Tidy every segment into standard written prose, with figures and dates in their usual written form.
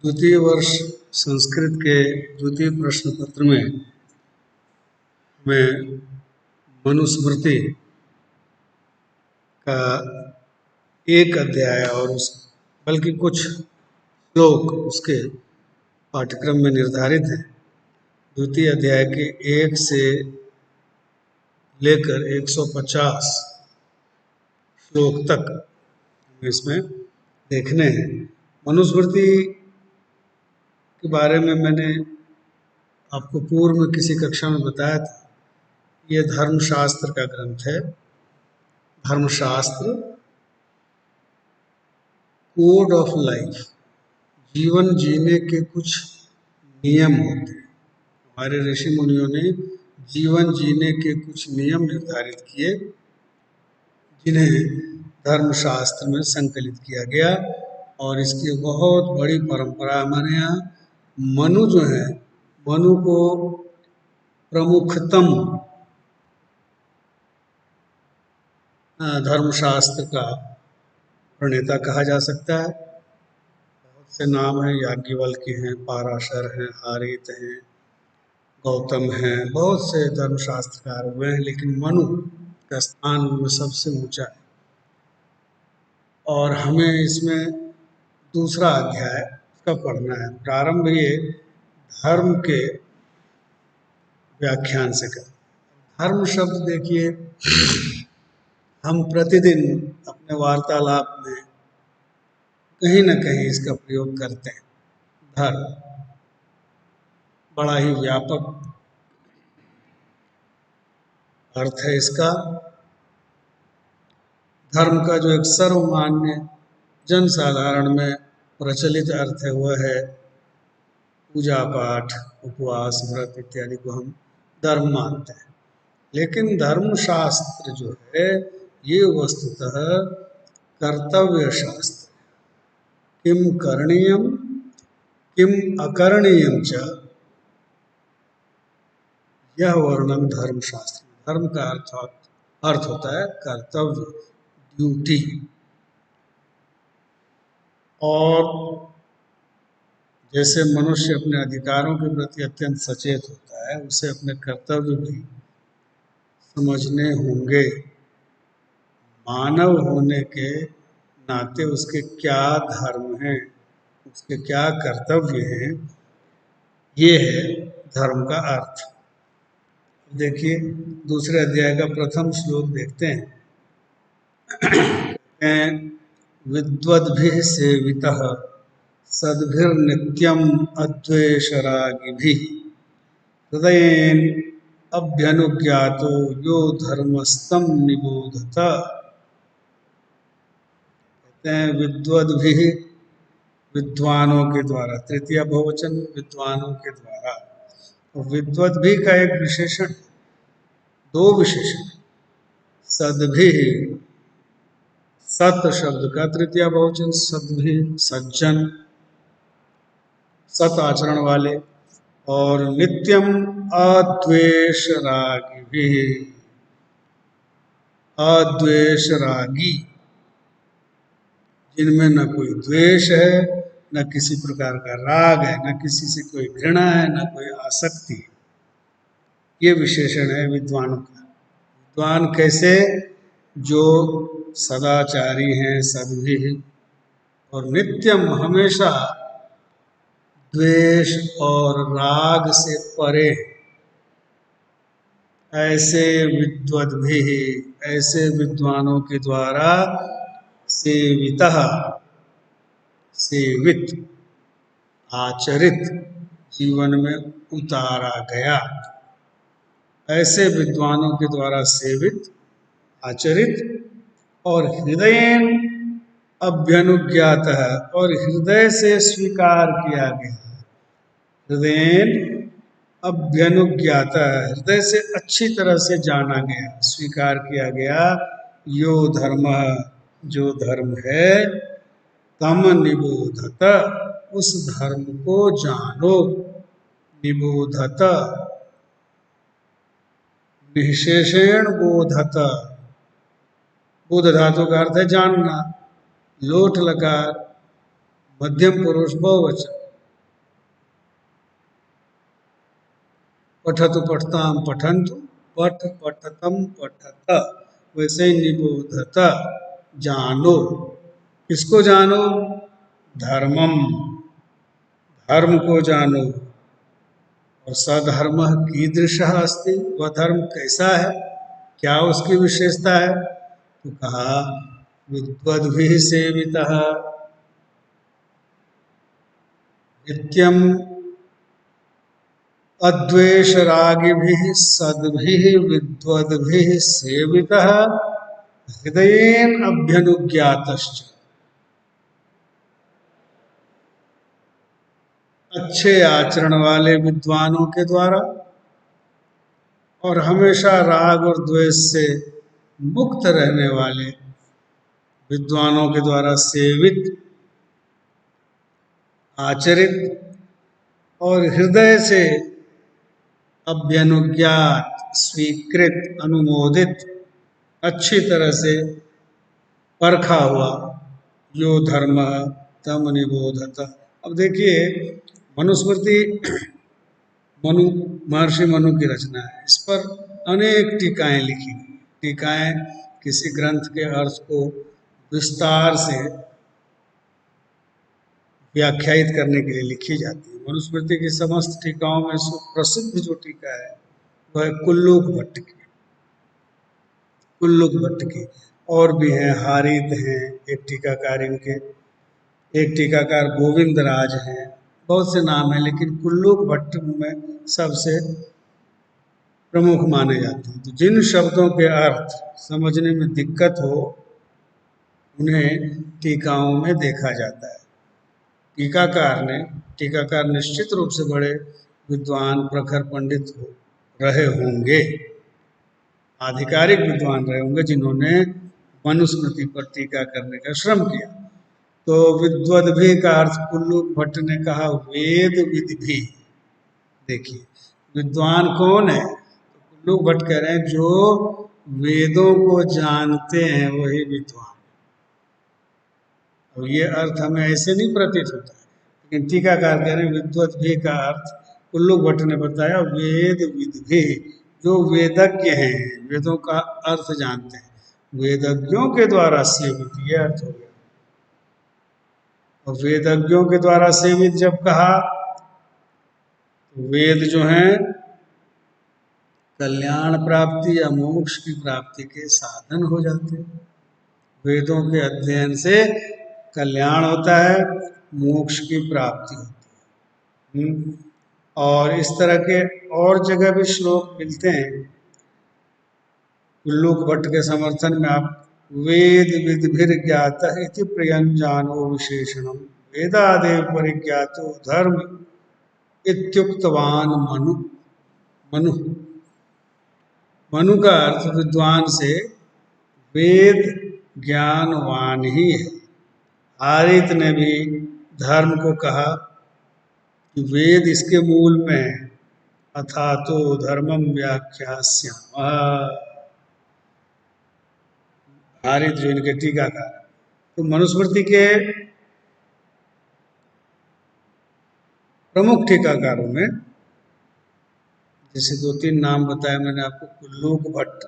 द्वितीय वर्ष संस्कृत के द्वितीय प्रश्न पत्र में हमें मनुस्मृति का एक अध्याय और बल्कि कुछ श्लोक उसके पाठ्यक्रम में निर्धारित हैं। द्वितीय अध्याय के 1 से लेकर 150 श्लोक तक इसमें देखने हैं। मनुस्मृति के बारे में मैंने आपको पूर्व में किसी कक्षा में बताया था। ये धर्मशास्त्र का ग्रंथ है। धर्मशास्त्र, कोड ऑफ लाइफ, जीवन जीने के कुछ नियम होते हैं। हमारे ऋषि मुनियों ने जीवन जीने के कुछ नियम निर्धारित किए, जिन्हें धर्मशास्त्र में संकलित किया गया। और इसकी बहुत बड़ी परंपरा हमारे यहाँ मनु जो है, मनु को प्रमुखतम धर्मशास्त्र का प्रणेता कहा जा सकता है। बहुत से नाम हैं, याज्ञवल्क्य हैं, पाराशर हैं, हारीत हैं, गौतम हैं, बहुत से धर्मशास्त्रकार हुए हैं, लेकिन मनु का स्थान उनमें सबसे ऊंचा है। और हमें इसमें दूसरा अध्याय का पढ़ना है। प्रारंभ ये धर्म के व्याख्यान से कर। धर्म शब्द देखिए, हम प्रतिदिन अपने वार्तालाप में कहीं न कहीं इसका प्रयोग करते हैं। धर्म बड़ा ही व्यापक अर्थ है इसका। धर्म का जो एक सर्वमान्य जन साधारण में प्रचलित अर्थ है वह है पूजा पाठ, उपवास, व्रत इत्यादि को हम धर्म मानते हैं। लेकिन धर्मशास्त्र जो है ये वस्तुतः कर्तव्य शास्त्र, किम करणीयम किम अकरणीयम च, यह वर्णन धर्मशास्त्र। धर्म का अर्थ होता है कर्तव्य, ड्यूटी। और जैसे मनुष्य अपने अधिकारों के प्रति अत्यंत सचेत होता है, उसे अपने कर्तव्य भी समझने होंगे। मानव होने के नाते उसके क्या धर्म हैं, उसके क्या कर्तव्य हैं, ये है धर्म का अर्थ। देखिए दूसरे अध्याय का प्रथम श्लोक देखते हैं। विद्वद्भिः सेवितः सद्भिर्नित्यम् अद्वेषरागिभिः हृदयेन अभ्यनुज्ञातो यो धर्मस्तं निबोधत। कहते हैं विद्वद्भिः, विद्वानों के द्वारा, तृतीय बहुवचन विद्वानों के द्वारा। विद्वद्भिः का एक विशेषण, दो विशेषण, सद्भिः, सत शब्द का तृतीय बहुवचन सद्भिः, सज्जन, सत आचरण वाले। और नित्यम अद्वेष रागी, अद्वेष रागी, जिनमें न कोई द्वेष है, न किसी प्रकार का राग है, न किसी से कोई घृणा है, न कोई आसक्ति है। ये विशेषण है विद्वानों का। विद्वान कैसे? जो सदाचारी हैं, सद्भिः, और नित्यम, हमेशा द्वेष और राग से परे, ऐसे विद्वद्भिः, ऐसे विद्वानों के द्वारा सेवितः, सेवित, आचरित, जीवन में उतारा गया। ऐसे विद्वानों के द्वारा सेवित, आचरित, और हृदयेन अभ्यनुज्ञातः, और हृदय से स्वीकार किया गया। हृदयेन अभ्यनुज्ञातः, हृदय से अच्छी तरह से जाना गया, स्वीकार किया गया। यो धर्म, जो धर्म है, तम निबोधत, उस धर्म को जानो। निबोधत, विशेषण बोधत, बोध धातु का अर्थ है जानना। लोट लकार, मध्यम पुरुष बहुवचन, पठतु पठताम पठन्तु, पठ पठतम पठत, वैसे ही निबोधत, जानो। किसको जानो? धर्मम, धर्म को जानो। और सधर्म कीदृशः अस्ति, वह धर्म कैसा है, क्या उसकी विशेषता है? तो कहा विद्वद्भिः सेवितः नित्यम अद्वेषरागिभिः सद्भिः विद्वद्भिः सेवितः हृदयेन अभ्यनुज्ञातश्च। अच्छे आचरण वाले विद्वानों के द्वारा और हमेशा राग और द्वेष से मुक्त रहने वाले विद्वानों के द्वारा सेवित, आचरित और हृदय से अभ्यनुज्ञात, स्वीकृत, अनुमोदित, अच्छी तरह से परखा हुआ यो धर्म तम निबोधत। अब देखिए, मनुस्मृति मनु, महर्षि मनु की रचना है। इस पर अनेक टीकाएं लिखी गई। टीकाएं किसी ग्रंथ के अर्थ को विस्तार से व्याख्यायित करने के लिए लिखी जाती है। मनुस्मृति की समस्त टीकाओं में प्रसिद्ध जो टीका है वह है कुल्लूक भट्ट की। कुल्लूक भट्ट की और भी हैं, हारित हैं एक टीकाकार इनके, एक टीकाकार गोविंद राज हैं, बहुत से नाम हैं, लेकिन कुल्लूक भट्ट में सबसे प्रमुख माने जाते हैं। तो जिन शब्दों के अर्थ समझने में दिक्कत हो उन्हें टीकाओं में देखा जाता है। टीकाकार निश्चित रूप से बड़े विद्वान प्रखर पंडित रहे होंगे, आधिकारिक विद्वान रहे होंगे, जिन्होंने मनुस्मृति पर टीका करने का श्रम किया। तो विद्वद्भिः का अर्थ कुल्लूक भट्ट ने कहा वेद विद्भिः। देखिए विद्वान कौन है? तो कुल्लूक भट्ट कह रहे हैं जो वेदों को जानते हैं वही विद्वान। अब ये अर्थ हमें ऐसे नहीं प्रतीत होता है, लेकिन टीकाकार कह रहे हैं विद्वद्भिः का अर्थ कुल्लूक भट्ट ने बताया वेद विद्भिः, जो वेदज्ञ हैं, वेदों का अर्थ जानते हैं, वेदज्ञों के द्वारा सेवित, ये अर्थ हो गया। और वेदज्ञों के द्वारा सेवित जब कहा तो वेद जो हैं कल्याण प्राप्ति या मोक्ष की प्राप्ति के साधन हो जाते हैं। वेदों के अध्ययन से कल्याण होता है, मोक्ष की प्राप्ति होती है। और इस तरह के और जगह भी श्लोक मिलते हैं कुल्लूक भट्ट के समर्थन में। आप वेद विद्भिर्ज्ञातः इति प्रियंजानो विशेषणम वेदादेव परिज्ञातो धर्म इत्युक्तवान मनु। मनु मनु का अर्थ विद्वान से वेद ज्ञानवान ही है। हारित ने भी धर्म को कहा कि वेद इसके मूल में है, अथातो धर्मम व्याख्यास्यामः। हारित जो इनके टीकाकार। तो मनुस्मृति के प्रमुख टीकाकारों में जैसे 2-3 नाम बताया मैंने आपको, कुल्लूक भट्ट,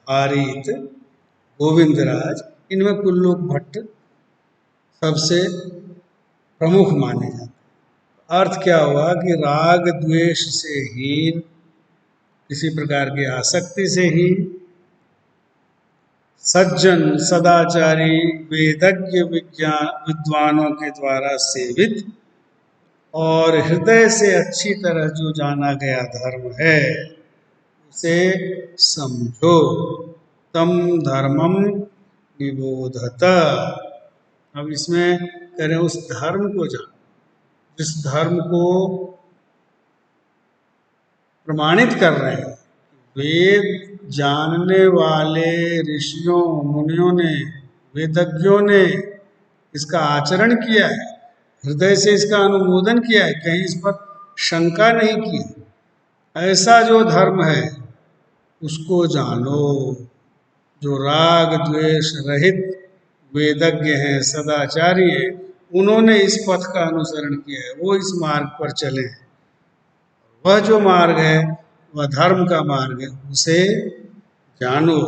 हारित, गोविंदराज, इनमें कुल्लूक भट्ट सबसे प्रमुख माने जाते हैं। अर्थ क्या हुआ कि राग द्वेष से हीन, किसी प्रकार की आसक्ति से हीन, सज्जन सदाचारी वेदज्ञ विद्वानों के द्वारा सेवित और हृदय से अच्छी तरह जो जाना गया धर्म है उसे समझो, तम धर्मम निबोधत। अब इसमें कह रहे हैं उस धर्म को जानो, जिस धर्म को प्रमाणित कर रहे हैं। वेद जानने वाले ऋषियों मुनियों ने, वेदज्ञों ने इसका आचरण किया है, हृदय से इसका अनुमोदन किया है, कहीं इस पर शंका नहीं की। ऐसा जो धर्म है उसको जानो। जो राग द्वेष रहित वेदज्ञ हैं, सदाचारी हैं, उन्होंने इस पथ का अनुसरण किया है, वो इस मार्ग पर चले हैं। वह जो मार्ग है वह धर्म का मार्ग है, उसे जानो।